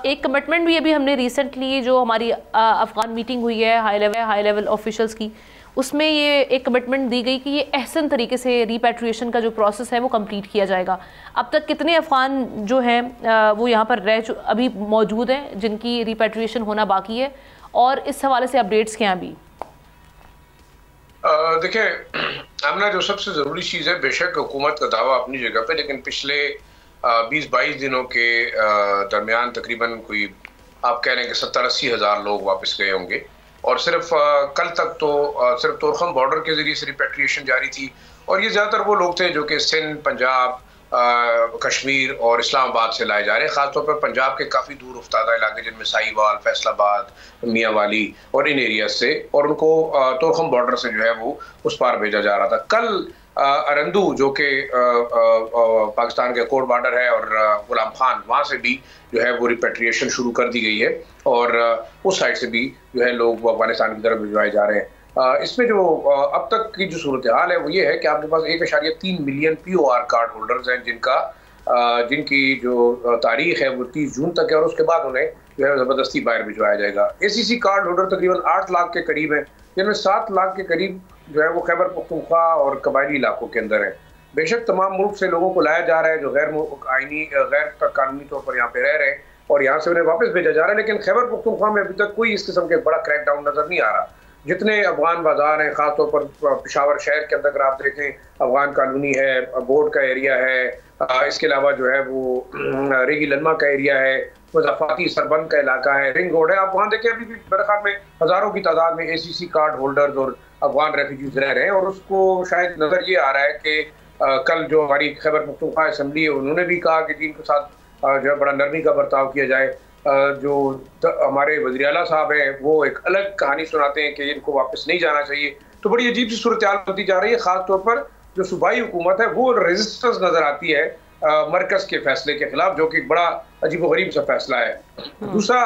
एक कमिटमेंट भी अभी हमने रिसेंटली जो हमारी अफगान मीटिंग हुई है हाई लेवल ऑफिशियल्स की, उसमें ये एक कमिटमेंट दी गई कि ये एहसन तरीके से रिपैट्रिएशन का जो प्रोसेस है वो कंप्लीट किया जाएगा। अब तक कितने अफगान जो हैं वो यहाँ पर अभी मौजूद हैं जिनकी रिपैट्रिएशन होना बाकी है, और इस हवाले से अपडेट्स क्या हैं अभी? देखिए आमना, जो सबसे ज़रूरी चीज़ है, बेशक हुकूमत का दावा अपनी जगह पे, लेकिन पिछले 20-22 दिनों के दरमियान तकरीबन कोई आप कह रहे हैं कि 70-80 हज़ार लोग वापस गए होंगे। और सिर्फ कल तक तो सिर्फ तोरखम बॉर्डर के ज़रिए से रिपैट्रिएशन जारी थी, और ये ज़्यादातर वो लोग थे जो कि सिंध, पंजाब, कश्मीर और इस्लामाबाद से लाए जा रहे हैं। ख़ासतौर पर पंजाब के काफ़ी दूर उफ्तादा इलाके जिनमें साहिवाल, फैसलाबाद, मियाँ वाली और इन एरिया से, और उनको तोरखम बॉर्डर से जो है वो उस पार भेजा जा रहा था। कल अरंदू जो कि पाकिस्तान के कोर्ट बॉर्डर है, और गुलाम खान, वहाँ से भी जो है वो रिपैट्रिएशन शुरू कर दी गई है, और उस साइड से भी जो है लोग अफगानिस्तान की तरफ भिजवाए जा रहे हैं। इसमें जो अब तक की जो सूरत हाल है वो ये है कि आपके पास 1.3 मिलियन POR कार्ड होल्डर्स हैं जिनकी जो तारीख है वो 30 जून तक है, और उसके बाद उन्हें जो है ज़बरदस्ती बाहर भिजवाया जाएगा। ACC कार्ड होल्डर तकरीबन 8 लाख के करीब है, जिनमें 7 लाख के करीब जो है वो खैबर पख्तूनख्वा और कबायली इलाकों के अंदर है। बेशक तमाम मुल्क से लोगों को लाया जा रहा है जो गैर कानूनी तौर पर यहाँ पे रह रहे हैं, और यहाँ से उन्हें वापस भेजा जा रहा है, लेकिन खैबर पख्तूनख्वा में अभी तक कोई इस किस्म के बड़ा क्रैकडाउन नजर नहीं आ रहा। जितने अफगान बाजार हैं, खासतौर पर पेशावर शहर के अंदर अगर आप देखें, अफगान कॉलोनी है, बोर्ड का एरिया है, इसके अलावा जो है वो रेगी लनमा का एरिया है, मुज़ाफाती सरबंद का इलाका है, रिंग रोड है, आप वहाँ देखें अभी भी मेरे ख्याल में हज़ारों की तादाद में ACC कार्ड होल्डर्स और अफगान रेफ्यूजीज रह रहे हैं। और उसको शायद नज़र ये आ रहा है कि कल जो हमारी खैबर पख्तूनख्वा असम्बली है, उन्होंने भी कहा कि जिनके साथ जो है बड़ा नरमी का बर्ताव किया जाए। जो हमारे वज़ीर आला साहब हैं वो एक अलग कहानी सुनाते हैं कि इनको वापस नहीं जाना चाहिए। तो बड़ी अजीब सी सूरत हाल होती जा रही है। ख़ास तौर पर जो सूबाई हुकूमत है वो रेजिस्टेंस नज़र आती है मरकज़ के फैसले के खिलाफ, जो कि बड़ा अजीब व गरीब सा फैसला है। दूसरा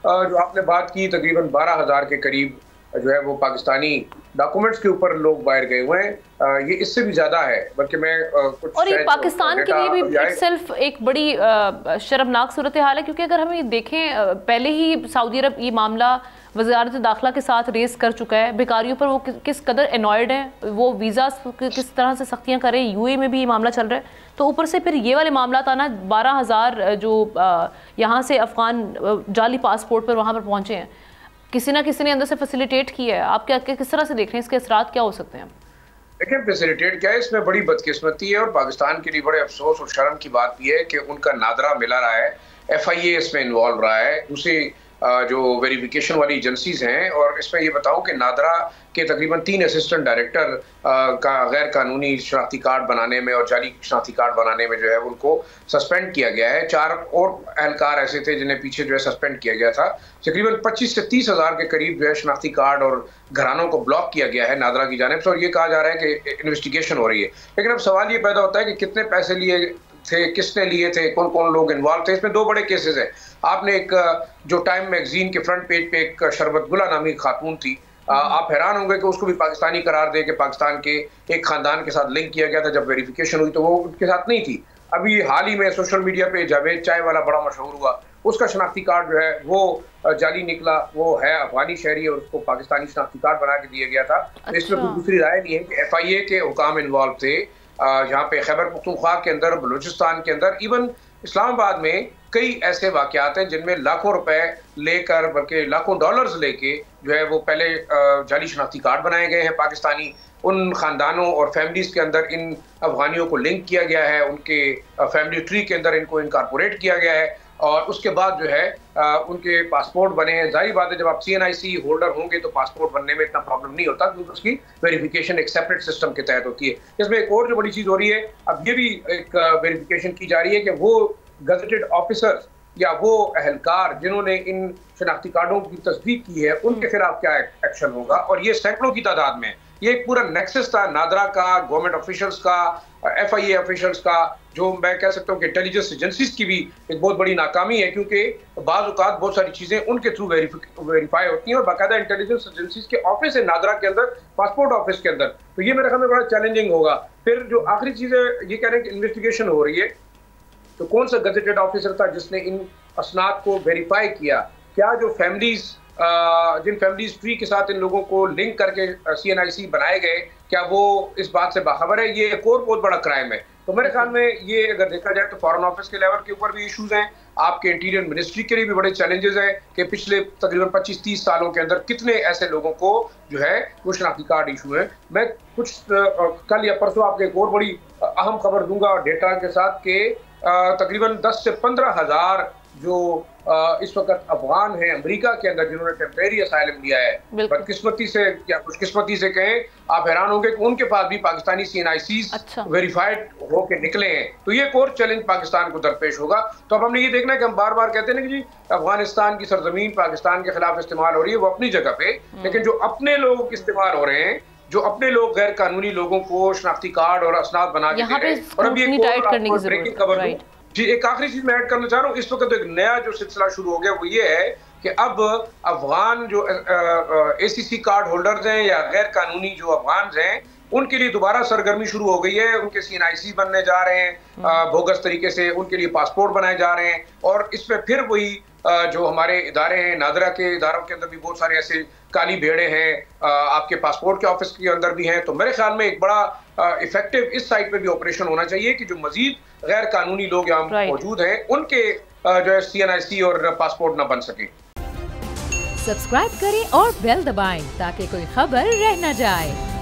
जो आपने बात की, तकरीबन 12,000 के करीब जो है वो पाकिस्तानी डॉक्यूमेंट्स के ऊपर लोग बाहर गए हुए हैं। ये इससे भी ज्यादा है, बल्कि मैं कुछ, और ये पाकिस्तान के लिए भी इटसेल्फ एक बड़ी शर्मनाक सूरत हाल है, क्योंकि अगर हम ये देखें, पहले ही सऊदी अरब ये मामला वज़ारत दाखिला के साथ रेस कर चुका है। भिखारियों पर वो किस कदर एनॉयड हैं, वो वीज़ा किस तरह से सख्तियाँ करें, UAE में भी ये मामला चल रहा है, तो ऊपर से फिर ये वाले मामला आना, 12,000 जो यहाँ से अफगान जाली पासपोर्ट पर वहाँ पर पहुँचे हैं, किसी ना किसी ने अंदर से फैसिलिटेट किया है। आप किस तरह से देख रहे हैं, इसके असरात क्या हो सकते हैं? देखिए, फैसिलिटेट क्या है, इसमें बड़ी बदकिस्मती है, और पाकिस्तान के लिए बड़े अफसोस और शर्म की बात भी है कि उनका नादरा मिला रहा है, FIA इसमें इन्वॉल्व रहा है, दूसरी जो वेरिफिकेशन वाली एजेंसीज हैं। और इसमें ये बताऊं कि नादरा के तकरीबन 3 असिस्टेंट डायरेक्टर का गैर कानूनी शनाख्ती कार्ड बनाने में और जाली शनाख्ती कार्ड बनाने में जो है उनको सस्पेंड किया गया है। 4 और एहलकार ऐसे थे जिन्हें पीछे जो है सस्पेंड किया गया था। तकरीबन 25 से 30 हज़ार के करीब जो है शनाख्ती कार्ड और घरानों को ब्लॉक किया गया है नादरा की जानिब से, और ये कहा जा रहा है कि इन्वेस्टिगेशन हो रही है। लेकिन अब सवाल ये पैदा होता है कि कितने पैसे लिए थे, किसने लिए थे, कौन कौन लोग इन्वॉल्व थे। इसमें 2 बड़े केसेस हैं। आपने एक जो टाइम मैगजीन के फ्रंट पेज पे एक शरबत गुला नामी खातून थी, आप हैरान होंगे कि उसको भी पाकिस्तानी करार दे के पाकिस्तान के एक खानदान के साथ लिंक किया गया था। जब वेरिफिकेशन हुई तो वो उनके साथ नहीं थी। अभी हाल ही में सोशल मीडिया पे जावेद चाय वाला बड़ा मशहूर हुआ, उसका शनाख्ती कार्ड जो है वो जाली निकला, वो है अफगानी शहरी और उसको पाकिस्तानी शनाख्ती कार्ड बना के दिया गया था। तो इसमें कोई दूसरी राय नहीं है कि FIA के हुकाम इन्वॉल्व थे। यहाँ पे खैबर पख्तूनख्वा के अंदर, बलूचिस्तान के अंदर, इवन इस्लामाबाद में कई ऐसे वाक़यात हैं जिनमें लाखों रुपए लेकर, बल्कि लाखों डॉलर्स लेके जो है वो पहले जाली शनाख्ती कार्ड बनाए गए हैं पाकिस्तानी। उन ख़ानदानों और फैमिलीज़ के अंदर इन अफगानियों को लिंक किया गया है, उनके फैमिली ट्री के अंदर इनको इनकॉर्पोरेट किया गया है, और उसके बाद जो है उनके पासपोर्ट बने हैं। जाहिर बात है, जब आप CNIC होल्डर होंगे तो पासपोर्ट बनने में इतना प्रॉब्लम नहीं होता, क्योंकि उसकी वेरिफिकेशन एक सेपरेट सिस्टम के तहत होती है। इसमें एक और जो बड़ी चीज़ हो रही है, अब ये भी एक वेरिफिकेशन की जा रही है कि वो गजेटेड ऑफिसर्स या वो अहलकार जिन्होंने इन शनाख्ती कार्डों की तस्दीक की है, उनके खिलाफ क्या एक्शन होगा। और ये सैकड़ों की तादाद में, ये एक पूरा नेक्सस था नादरा का, गवर्नमेंट ऑफिशियल्स का, FIA ऑफिशियल्स का, जो मैं कह सकता हूँ कि इंटेलिजेंस एजेंसीज की भी एक बहुत बड़ी नाकामी है, क्योंकि बाज़ औक़ात बहुत सारी चीज़ें उनके थ्रू वेरीफाई होती हैं, और बाकायदा इंटेलिजेंस एजेंसीज के ऑफिस है नादरा के अंदर, पासपोर्ट ऑफिस के अंदर। तो ये मेरे ख्याल में बड़ा चैलेंजिंग होगा। फिर जो आखिरी चीज़ है, ये कह रहे हैं कि इन्वेस्टिगेशन हो रही है, तो कौन सा गजेटेड ऑफिसर था जिसने इन असनाद को वेरीफाई किया, क्या जो फैमिलीज जिन फैमिलीज ट्री के साथ इन लोगों को लिंक करके CNIC बनाए गए, क्या वो इस बात से बाखबर है? ये एक और बहुत बड़ा क्राइम है। तो मेरे ख्याल में ये अगर देखा जाए तो फॉरेन ऑफिस के लेवल के ऊपर भी इश्यूज हैं, आपके इंटीरियर मिनिस्ट्री के लिए भी बड़े चैलेंजेस हैं कि पिछले तकरीबन 25-30 सालों के अंदर कितने ऐसे लोगों को जो है वो शनाख्ती कार्ड इशू है। मैं कुछ कल या परसों आपको एक और बड़ी अहम खबर दूंगा डेटा के साथ कि तकरीबन 10 से 15 हज़ार जो इस वक्त अफगान हैं अमेरिका के अंदर जिन्होंने टेम्परेरी असाइलम लिया है, बदकिस्मती से या खुशकिस्मती से कहें, आप हैरान होंगे कि उनके पास भी पाकिस्तानी CNICs वेरीफाइड होके निकले हैं। तो ये एक और चैलेंज पाकिस्तान को दरपेश होगा। तो अब हमने ये देखना है कि हम बार बार कहते हैं ना कि जी अफगानिस्तान की सरजमीन पाकिस्तान के खिलाफ इस्तेमाल हो रही है, वो अपनी जगह पे, लेकिन जो अपने लोग इस्तेमाल हो रहे हैं, जो अपने लोग गैर कानूनी लोगों को शनाख्ती कार्ड और असनाद बना के दे रहे हैं। और अब ये ब्रेकिंग खबर जी, एक आखिरी चीज मैं ऐड करना चाह रहा हूँ। इस वक्त तो एक नया जो सिलसिला शुरू हो गया वो ये है कि अब अफगान जो ACC कार्ड होल्डर्स हैं या गैर कानूनी जो अफगान हैं, उनके लिए दोबारा सरगर्मी शुरू हो गई है। उनके CNIC बनने जा रहे हैं बोगस तरीके से, उनके लिए पासपोर्ट बनाए जा रहे हैं। और इसमें फिर वही जो हमारे इदारे हैं, नादरा के इदारों के अंदर भी बहुत सारे ऐसे काली भेड़े हैं, आपके पासपोर्ट के ऑफिस के अंदर भी हैं। तो मेरे ख्याल में एक बड़ा इफेक्टिव इस साइड पे भी ऑपरेशन होना चाहिए कि जो मजीद गैर कानूनी लोग यहाँ मौजूद हैं उनके जो है CNIC और पासपोर्ट ना बन सके। सब्सक्राइब करें और बेल दबाएं ताकि कोई खबर रह न जाए।